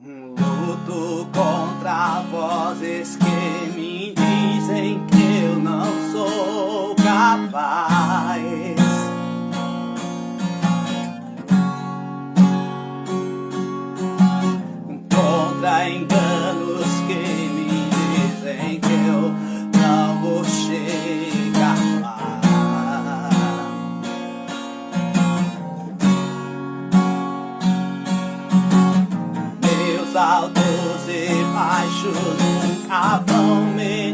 Luto contra vozes que me dizem que eu não sou capaz. Contra enganos que me dizem que eu não vou chegar lá. Meus altos e baixos nunca vão me